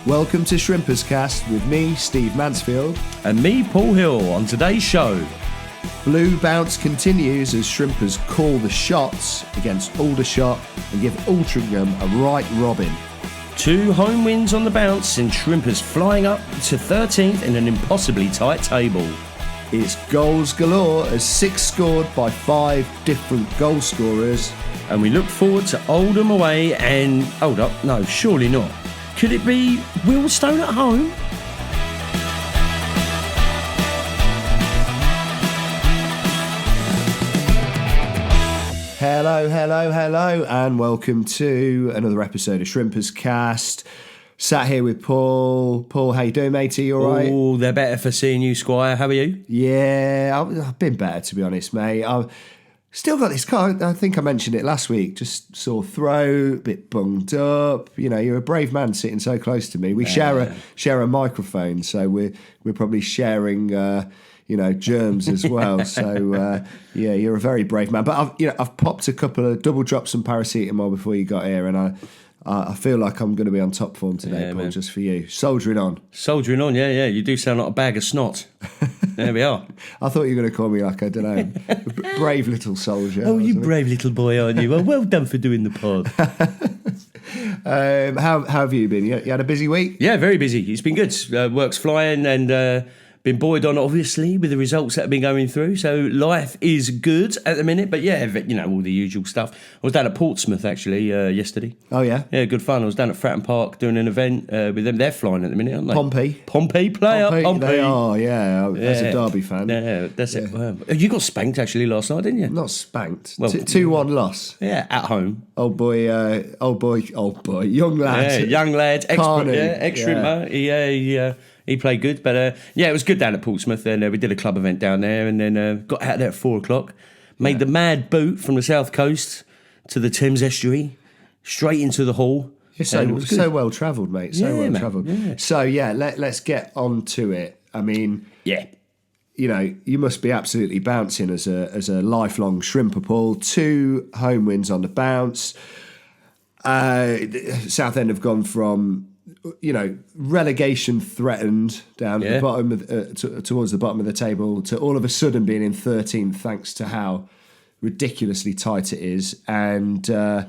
Welcome to Shrimperscast with me, Steve Mansfield. And me, Paul Hill, on today's show. Blue bounce continues as Shrimpers call the shots against Aldershot and give Altrincham a right robin. 2 home wins on the bounce and Shrimpers flying up to 13th in an impossibly tight table. It's goals galore as 6 scored by 5 different goal scorers. And we look forward to Oldham away and... hold up, no, surely not. Could it be Wealdstone at home? Hello, and welcome to another episode of Shrimperscast. Sat here with Paul. Paul, how you doing, matey? You all right? Oh, they're better for seeing you, Squire. How are you? Yeah, I've been better, to be honest, mate. I've still got this car. I think I mentioned it last week. Just sore throat, a bit bunged up. You know, you're a brave man sitting so close to me. We share a microphone, so we're probably sharing germs as well. So yeah, you're a very brave man. But I've popped a couple of double drops some paracetamol before you got here, and I feel like I'm going to be on top form today, Paul, man. Just for you. Soldiering on, yeah. You do sound like a bag of snot. There we are. I thought you were going to call me like, I don't know, brave little soldier. Oh, you brave little boy, aren't you? Well done for doing the pod. How have you been? You had a busy week? Yeah, very busy. It's been good. Work's flying and... been buoyed on, obviously, with the results that have been going through. So life is good at the minute. But yeah, all the usual stuff. I was down at Portsmouth, actually, yesterday. Oh, yeah? Yeah, good fun. I was down at Fratton Park doing an event with them. They're flying at the minute, aren't they? Pompey player. Pompey. They are, yeah. As a Derby fan. Yeah, that's it. You got spanked, actually, last night, didn't you? Not spanked. Well, 2-1 loss. Yeah, at home. Old boy, young lad. Yeah, young lad. Ex-Shrimper. He played good, but it was good down at Portsmouth. And we did a club event down there, and then got out there at 4:00. Made the mad boot from the south coast to the Thames estuary, straight into the hall. You're so well travelled, mate. Travelled. Yeah. So let's get on to it. I mean, you must be absolutely bouncing as a lifelong shrimper, Paul. 2 home wins on the bounce. Southend have gone from relegation threatened down at the bottom of towards the bottom of the table to all of a sudden being in 13th, thanks to how ridiculously tight it is. And 2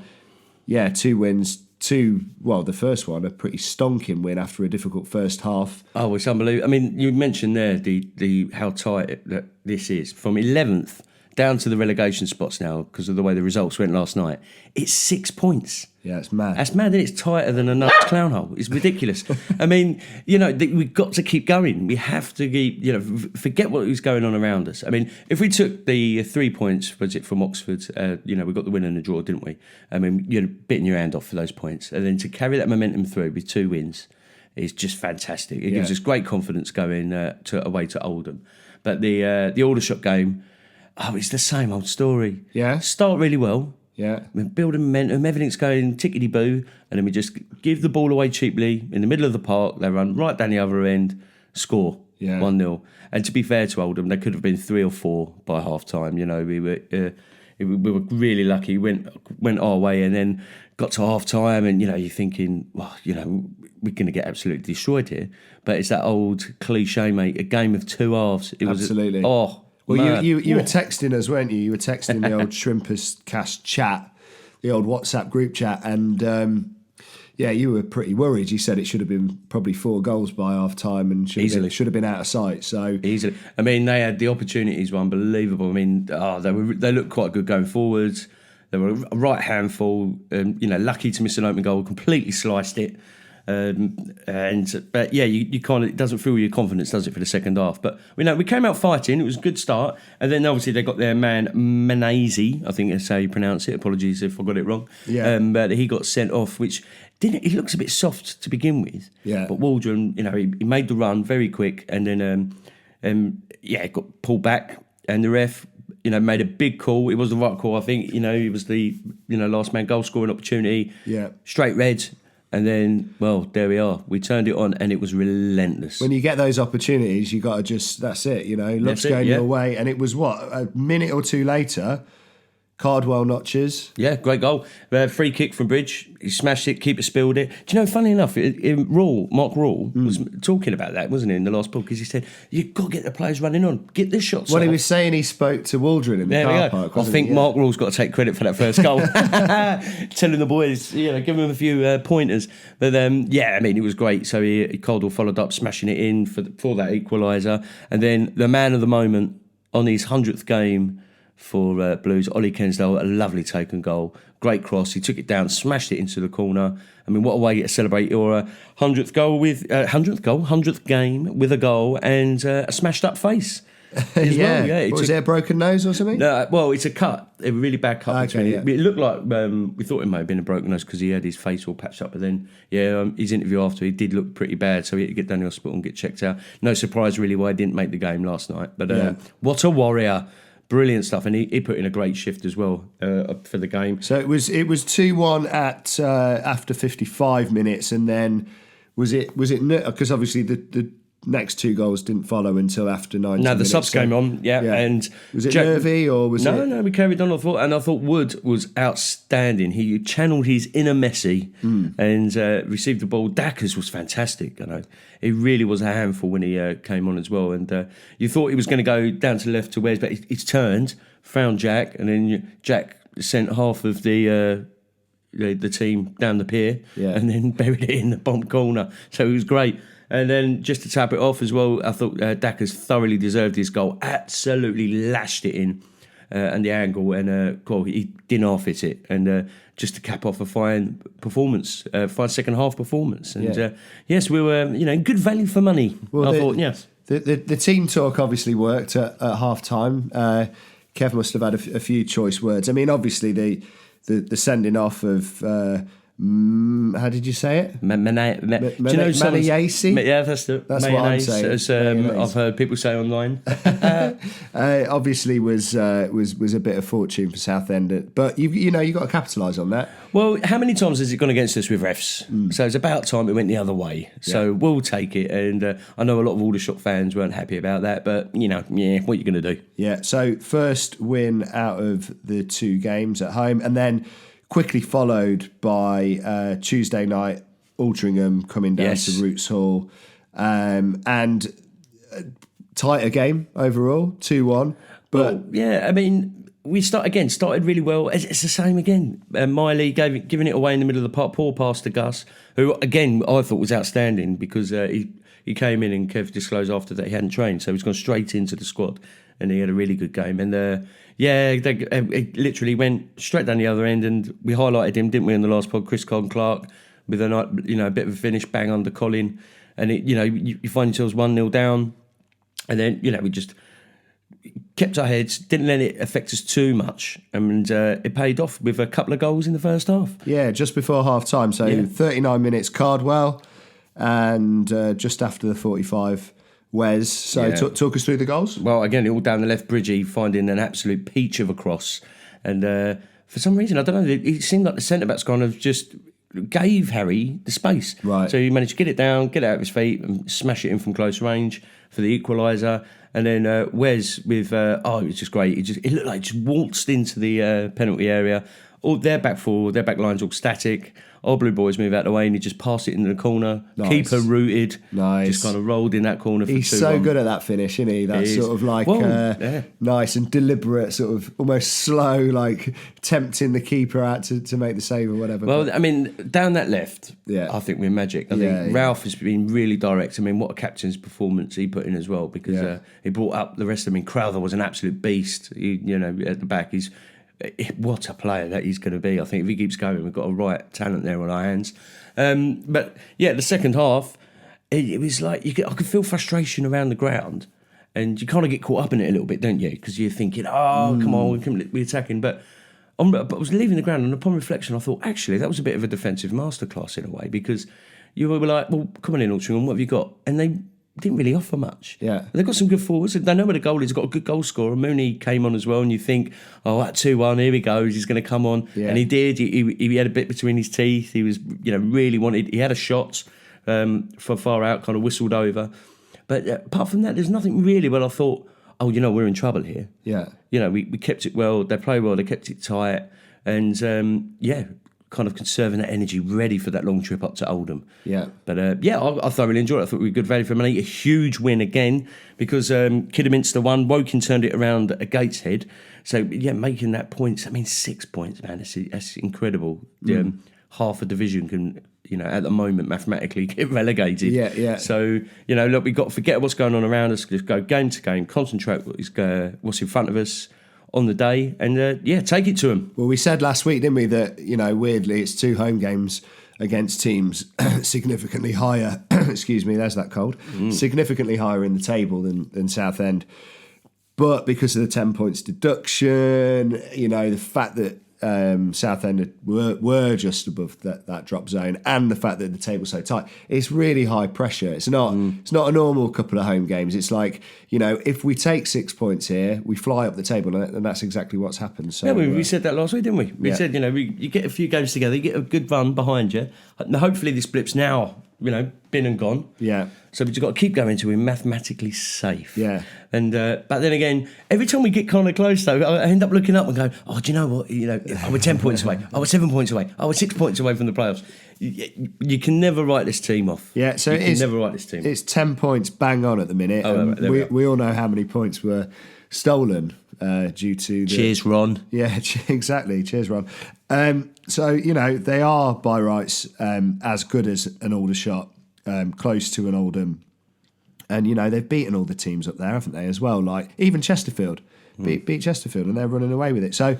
wins. The first one, a pretty stonking win after a difficult first half. Oh, it's unbelievable. I mean, you mentioned there the how tight this is. From 11th down to the relegation spots now because of the way the results went last night. It's 6 points. Yeah, it's mad. That's mad, and it's tighter than a nut clown hole. It's ridiculous. I mean, we've got to keep going. We have to keep, forget what was going on around us. I mean, if we took the 3 points, was it from Oxford? We got the win and the draw, didn't we? I mean, you're biting your hand off for those points, and then to carry that momentum through with 2 wins is just fantastic. It gives us great confidence going away to Oldham. But the Aldershot game, it's the same old story. Yeah, start really well. Yeah, we're building momentum, everything's going tickety-boo, and then we just give the ball away cheaply in the middle of the park. They run right down the other end, score 1-0. And to be fair to Oldham, they could have been 3 or 4 by half-time. We were really lucky. Went our way, and then got to half-time, and you're thinking, well, we're going to get absolutely destroyed here. But it's that old cliche, mate. A game of 2 halves. Absolutely. Well, you were texting us, weren't you? You were texting the old Shrimperscast chat, the old WhatsApp group chat, and you were pretty worried. You said it should have been probably 4 goals by half time and should have been out of sight. So easily. I mean, they had the opportunities were unbelievable. I mean, they looked quite good going forwards. They were a right handful. Lucky to miss an open goal, completely sliced it. But you kind of, it doesn't fill your confidence, does it, for the second half? But we came out fighting. It was a good start, and then obviously they got their man Menasey, I think that's how you pronounce it. Apologies if I got it wrong. Yeah. But he got sent off, which didn't. He looks a bit soft to begin with. Yeah. But Waldron, he made the run very quick, and then got pulled back, and the ref. Made a big call. It was the right call, I think. It was the last man goal scoring opportunity. Yeah. Straight red. And then, well, there we are. We turned it on, and it was relentless. When you get those opportunities, you got to just, that's it, luck's going your way. And it was, a minute or two later, Cardwell notches. Yeah, great goal. Free kick from Bridge. He smashed it, keeper spilled it. Do you know, funny enough, Mark Rule was talking about that, wasn't he, in the last podcast? Because he said, you've got to get the players running on, get the shots Well, off. he was saying he spoke to Waldron in the car park. I think Mark Rule's got to take credit for that first goal. Telling the boys, give them a few pointers. But it was great. So Caldwell followed up, smashing it in for that equaliser. And then the man of the moment on his 100th game for Blues, Ollie Kensdale, a lovely taken goal, great cross. He took it down, smashed it into the corner. I mean, what a way to celebrate your 100th game with a goal and a smashed up face. As well. Yeah, was it a broken nose or something? No, well, it's a cut, a really bad cut. Okay, It looked like we thought it might have been a broken nose because he had his face all patched up. But then, his interview after, he did look pretty bad, so he had to get down to the hospital and get checked out. No surprise, really, why he didn't make the game last night. But what a warrior! Brilliant stuff, and he put in a great shift as well for the game. So it was 2-1 at after 55 minutes, and then was it because obviously the next two goals didn't follow until after 90 minutes. No, the subs came on, and was it nervy or was it? No, we carried on. I thought Wood was outstanding. He channeled his inner Messi and received the ball. Dackers was fantastic. He really was a handful when he came on as well. And you thought he was going to go down to the left to Wes, but he's turned, found Jack, and then Jack sent half of the team down the pier, and then buried it in the bottom corner. So it was great. And then just to tap it off as well, I thought Dackers thoroughly deserved his goal. Absolutely lashed it in, and the angle, and he didn't half-hit it. And just to cap off a fine performance, fine second half performance. And yes, we were, good value for money. Well, I thought, yes. The team talk obviously worked at half time. Kev must have had a few choice words. I mean, obviously the sending off of. How did you say it? Maniaci? Yeah, that's what I'm saying. As I've heard people say online. Obviously was a bit of fortune for Southend, but you got to capitalise on that. Well, how many times has it gone against us with refs? So it's about time it went the other way. So we'll take it, and I know a lot of Aldershot fans weren't happy about that, but what are you going to do? Yeah. So first win out of the two games at home, and then quickly followed by Tuesday night, Altrincham coming down to Roots Hall. And tighter game overall, 2-1. But we started really well. It's the same again. Miley giving it away in the middle of the park, poor pass to Gus, who, again, I thought was outstanding because he came in and Kev disclosed after that he hadn't trained, so he's gone straight into the squad and he had a really good game. And it literally went straight down the other end, and we highlighted him, didn't we, in the last pod? Chris Clark with a bit of a finish, bang under Colin, and you find yourselves 1-0 down, and then we just kept our heads, didn't let it affect us too much, and it paid off with a couple of goals in the first half. Yeah, just before half time, so 39 minutes Cardwell, and just after the 45. Wes, so talk us through the goals. Well, again, all down the left, Bridgie finding an absolute peach of a cross. And for some reason, I don't know, it seemed like the centre-backs kind of just gave Harry the space. Right. So he managed to get it down, get it out of his feet and smash it in from close range for the equaliser. And then Wes with, it was just great. It looked like he just waltzed into the penalty area. All their back four, their back line's all static. Our blue boys move out the way and he just passed it into the corner. Nice. Keeper rooted. Nice. Just kind of rolled in that corner for 2-1. He's so good at that finish, isn't he? That sort of like nice and deliberate, sort of almost slow, like tempting the keeper out to make the save or whatever. Well, I mean, down that left, I think we're magic. I think Ralph has been really direct. I mean, what a captain's performance he put in as well, because he brought up the rest of them. I mean, Crowther was an absolute beast, at the back. What a player that he's going to be. I think if he keeps going, we've got a right talent there on our hands. But the second half, it was like I could feel frustration around the ground, and you kind of get caught up in it a little bit, don't you? Because you're thinking, come on, we're attacking. But I was leaving the ground, and upon reflection, I thought, actually, that was a bit of a defensive masterclass in a way, because you were like, well, come on in, Altrincham, what have you got? And they didn't really offer much. Yeah. They've got some good forwards. They know where the goal is. They've got a good goal scorer. Mooney came on as well, and you think, at 2-1, here he goes. He's going to come on. Yeah. And he did. He had a bit between his teeth. He was, really wanted. He had a shot from far out, kind of whistled over. But apart from that, there's nothing really. But I thought, oh, we're in trouble here. Yeah. We kept it well. They played well. They kept it tight, and kind of conserving that energy, ready for that long trip up to Oldham. Yeah. But I thoroughly enjoyed it. I thought we were good value for money. A huge win again because Kidderminster won. Woking turned it around at Gateshead. So yeah, making that points. 6 points, man. That's incredible. Half a division can, at the moment mathematically get relegated. Yeah, yeah. So look, we've got to forget what's going on around us. Just go game to game, concentrate what's in front of us on the day, and take it to them. Well, we said last week, didn't we, that weirdly it's 2 home games against teams significantly higher. Excuse me, there's that cold. Significantly higher in the table than Southend, but because of the 10 points deduction, the fact that Southend were just above that drop zone, and the fact that the table's so tight, it's really high pressure. It's not a normal couple of home games. It's like, if we take 6 points here, we fly up the table, and that's exactly what's happened. So we said that last week, didn't we? We said, you get a few games together, you get a good run behind you. Hopefully this blip's now, been and gone. Yeah. So we've just got to keep going till we're mathematically safe. Yeah. And but then again, every time we get kind of close, though, I end up looking up and going, oh, do you know what? We're 10 points away. We're 7 points away. We're 6 points away from the playoffs. You can never write this team off. Yeah, so never write this team. It's 10 points bang on at the minute. Oh, we all know how many points were stolen due to Cheers, Ron. Yeah, exactly. Cheers, Ron. So, they are by rights as good as an Aldershot, close to an Oldham. And, they've beaten all the teams up there, haven't they, as well? Like, even Chesterfield. Beat Chesterfield, and they're running away with it. So,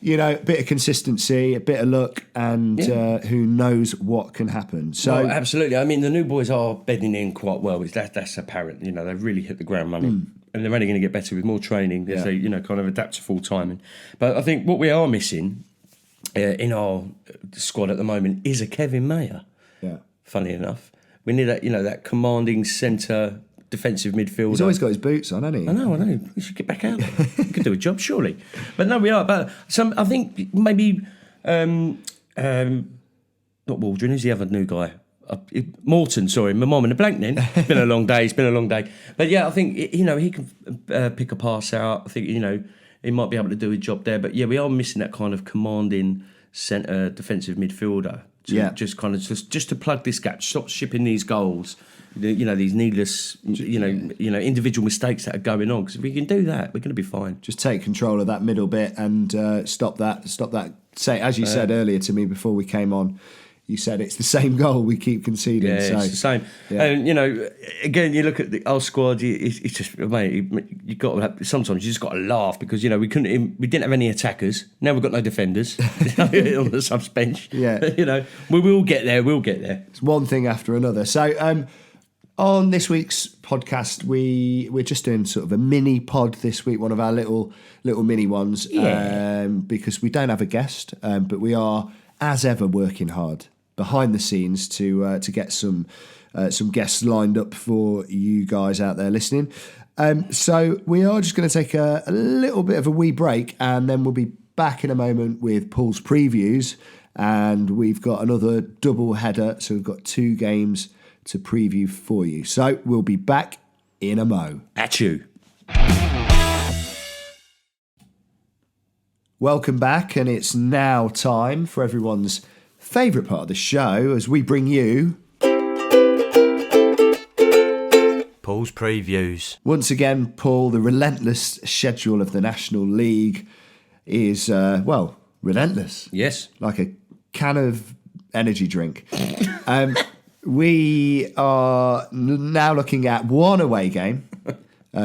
a bit of consistency, a bit of luck, and who knows what can happen. So absolutely. I mean, the new boys are bedding in quite well. That's apparent. They've really hit the ground running. And they're only going to get better with more training as they, kind of adapt to full timing. But I think what we are missing in our squad at the moment is a Kevin Mayer. Yeah. Funny enough, we need that, that commanding centre defensive midfielder. He's always got his boots on, hasn't he? I know. We should get back out there. He could do a job, surely. But no, we are. But I think maybe not Waldron. Who's the other new guy? Morton, sorry, my mum in a blank then. It's been a long day. But yeah, I think, he can pick a pass out. I think, he might be able to do a job there. But yeah, we are missing that kind of commanding centre defensive midfielder. Just kind of just to plug this gap, stop shipping these goals, these needless, individual mistakes that are going on. Because if we can do that, we're going to be fine. Just take control of that middle bit and stop that. Say, as you said earlier to me before we came on, you said it's the same goal we keep conceding. Yeah, it's the same. Yeah. And, again, you look at our squad, it's just, mate, you got to, sometimes you just got to laugh because, we didn't have any attackers. Now we've got no defenders on the subs bench. Yeah. We will get there. It's one thing after another. So, on this week's podcast, we're just doing sort of a mini pod this week, one of our little mini ones, because we don't have a guest, but we are, as ever, working hard behind the scenes to get some guests lined up for you guys out there listening. So we are just going to take a little bit of a wee break, and then we'll be back in a moment with Paul's previews, and we've got another double header, so we've got 2 games to preview for you. So we'll be back in a mo. At you. Welcome back, and it's now time for everyone's favourite part of the show as we bring you Paul's previews. Once again, Paul, the relentless schedule of the National League is, relentless. Yes. Like a can of energy drink. We are now looking at one away game,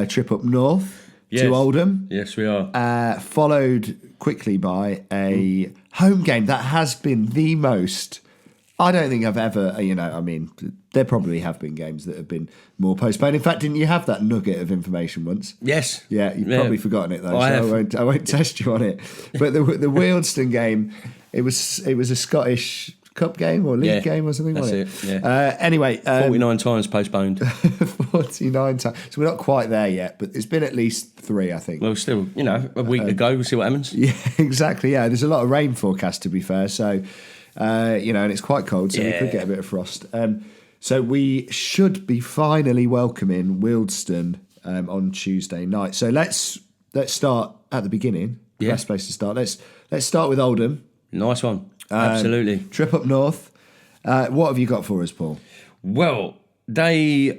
trip up north to Oldham. Yes, we are. Followed quickly by a home game that has been the most... I don't think I've ever, there probably have been games that have been more postponed. In fact, didn't you have that nugget of information once? Yes. Yeah, you've probably forgotten it though, I won't test you on it. But the Wealdstone game, it was a Scottish Cup game or League game or something, wasn't it? Yeah. Anyway. 49 times postponed. 49 times. So we're not quite there yet, but it's been at least 3, I think. Well, still, a week to go, we'll see what happens. Yeah, exactly, yeah. There's a lot of rain forecast, to be fair, so... and it's quite cold, so we could get a bit of frost. So we should be finally welcoming Wealdstone on Tuesday night. So let's start at the beginning. Yeah. Best place to start. Let's start with Oldham. Nice one. Absolutely. Trip up north. What have you got for us, Paul? Well, they're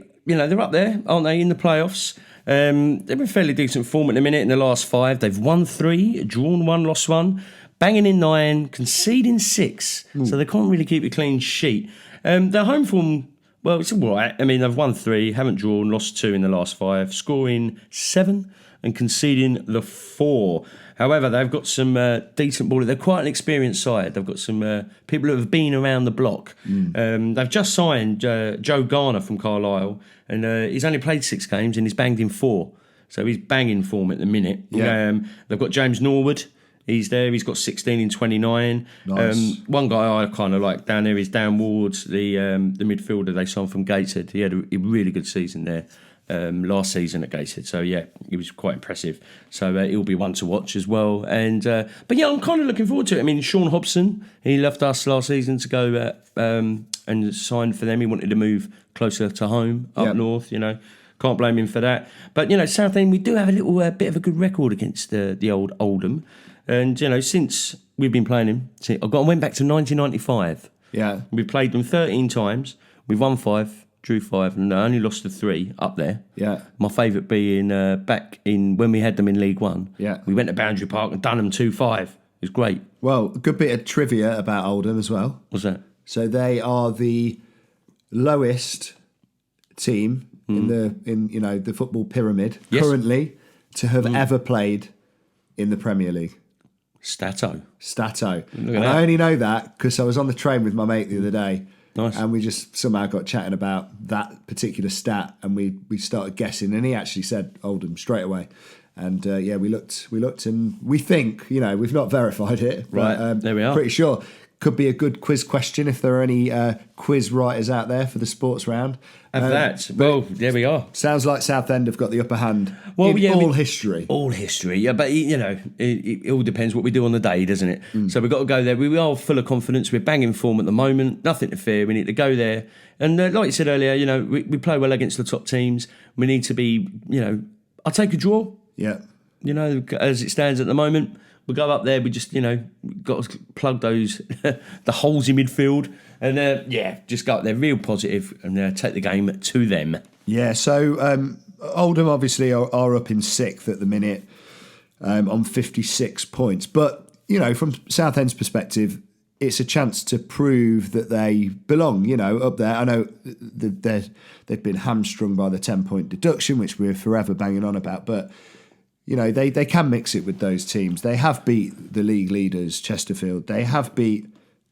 up there, aren't they, in the playoffs? They've been fairly decent form at the minute in the last 5. They've won 3, drawn 1, lost 1, banging in 9, conceding 6. So they can't really keep a clean sheet. Their home form, well, it's all right. I mean, they've won 3, haven't drawn, lost 2 in the last 5, scoring 7 and conceding the 4. However, they've got some decent ball. They're quite an experienced side. They've got some people who have been around the block. They've just signed Joe Garner from Carlisle, and he's only played 6 games and he's banged in 4. So he's banging form at the minute. Yeah. They've got James Norwood. He's there. He's got 16 in 29. Nice. One guy I kind of like down there is Dan Wards, the midfielder they signed from Gateshead. He had a really good season there. Last season at Gateshead, so yeah, he was quite impressive. So he'll be one to watch as well. And but yeah, I'm kind of looking forward to it. I mean, Sean Hobson, he left us last season to go and signed for them. He wanted to move closer to home up north. Can't blame him for that. But Southend, we do have a little bit of a good record against the old Oldham, and since we've been playing him, I went back to 1995. Yeah, we played them 13 times. We've won 5. Drew 5 and I only lost to 3 up there. Yeah. My favourite being back in when we had them in League One. Yeah. We went to Boundary Park and done them 2-5. It was great. Well, a good bit of trivia about Oldham as well. What's that? So they are the lowest team in the football pyramid currently to have ever played in the Premier League. Stato. And I only know that because I was on the train with my mate the other day. Nice. And we just somehow got chatting about that particular stat, and we started guessing, and he actually said Oldham straight away. And we looked, and we think, we've not verified it, right? But, there we are. Pretty sure could be a good quiz question if there are any quiz writers out there for the sports round. That. Well, there we are. Sounds like Southend have got the upper hand in history. All history, yeah. But it all depends what we do on the day, doesn't it? So we've got to go there. We are full of confidence. We're banging form at the moment. Nothing to fear. We need to go there. And like you said earlier, we play well against the top teams. We need to be, I'll take a draw. Yeah. As it stands at the moment. We go up there, we just, got to plug those, the holes in midfield. And, just go up there real positive and take the game to them. Yeah, so Oldham obviously are up in 6th at the minute on 56 points. But, from Southend's perspective, it's a chance to prove that they belong, up there. I know they've been hamstrung by the 10-point deduction, which we're forever banging on about, but... they can mix it with those teams. They have beat the league leaders, Chesterfield. They have beat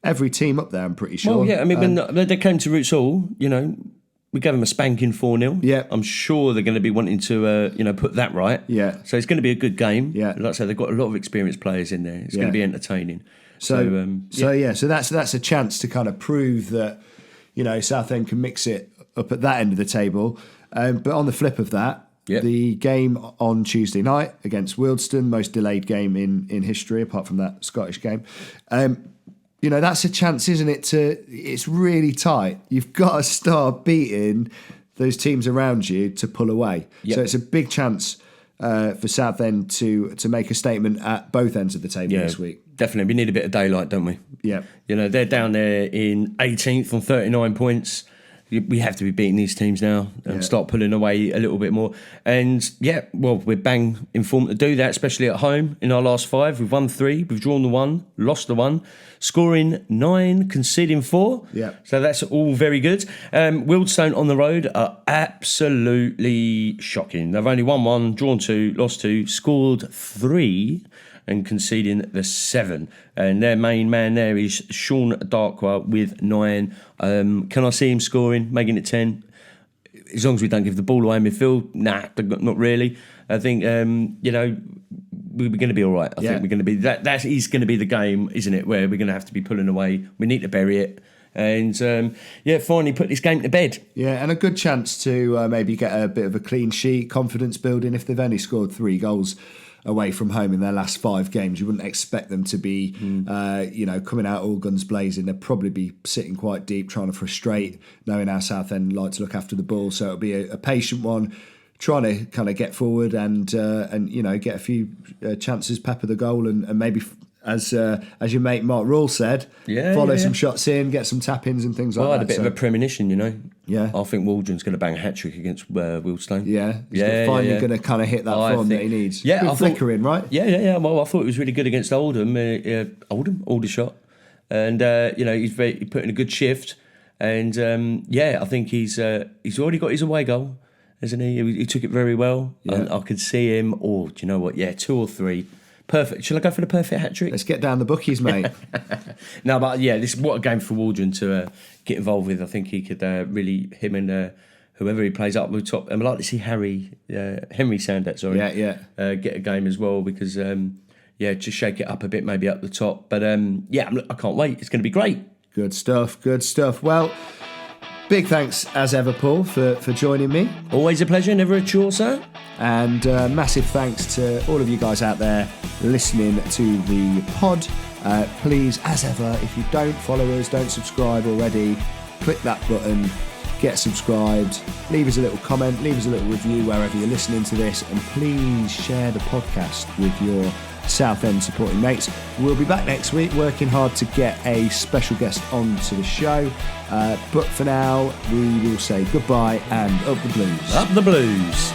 every team up there, I'm pretty sure. Well, yeah, I mean, when they came to Roots Hall, we gave them a spanking 4-0. Yeah. I'm sure they're going to be wanting to, put that right. Yeah. So it's going to be a good game. Yeah. Like I said, they've got a lot of experienced players in there. It's going to be entertaining. So that's a chance to kind of prove that, Southend can mix it up at that end of the table. But on the flip of that, the game on Tuesday night against Wealdstone, most delayed game in history, apart from that Scottish game. That's a chance, isn't it? It's really tight. You've got to start beating those teams around you to pull away. Yep. So it's a big chance for Southend to make a statement at both ends of the table this week. Definitely. We need a bit of daylight, don't we? Yeah. They're down there in 18th on 39 points. We have to be beating these teams now and start pulling away a little bit more. And we're bang informed to do that, especially at home. In our last 5, we've won 3, we've drawn the 1, lost the 1, scoring 9, conceding 4. Yeah. So that's all very good. Wealdstone on the road are absolutely shocking. They've only won 1, drawn 2, lost 2, scored 3. And conceding the 7. And their main man there is Sean Darkwa with 9. Can I see him scoring, making it 10? As long as we don't give the ball away in midfield, not really. I think, we're going to be all right. I think we're going to be... That is going to be the game, isn't it, where we're going to have to be pulling away. We need to bury it. And, finally put this game to bed. Yeah, and a good chance to maybe get a bit of a clean sheet, confidence building if they've only scored 3 goals away from home in their last 5 games. You wouldn't expect them to be, coming out all guns blazing. They'd probably be sitting quite deep, trying to frustrate, knowing how Southend like to look after the ball. So it'll be a patient one, trying to kind of get forward and get a few chances, pepper the goal, and maybe as your mate Mark Rule said, follow some shots in, get some tap-ins and things like that. I had a bit of a premonition, Yeah, I think Waldron's going to bang a hat-trick against Wealdstone. Yeah, he's finally going to kind of hit that form that he needs. Yeah, good flickering, right? Yeah. Well, I thought it was really good against Oldham, Aldershot, and he put in a good shift, and I think he's already got his away goal, hasn't he? He took it very well. Yeah. I could see him. Oh, do you know what? Yeah, 2 or 3. Perfect. Shall I go for the perfect hat-trick? Let's get down the bookies, mate. No, but what a game for Waldron to get involved with. I think he could really, him and whoever he plays up with top. I'd like to see Henry Sandat, get a game as well, because just shake it up a bit, maybe up the top. But I can't wait. It's going to be great. Good stuff. Well, big thanks as ever, Paul, for joining me. Always a pleasure, never a chore, sir. And massive thanks to all of you guys out there listening to the pod. Please, as ever, if you don't follow us, don't subscribe already, click that button, get subscribed, leave us a little comment, leave us a little review wherever you're listening to this, and please share the podcast with your Southend supporting mates. We'll be back next week working hard to get a special guest onto the show, but for now we will say goodbye and up the blues. Up the blues.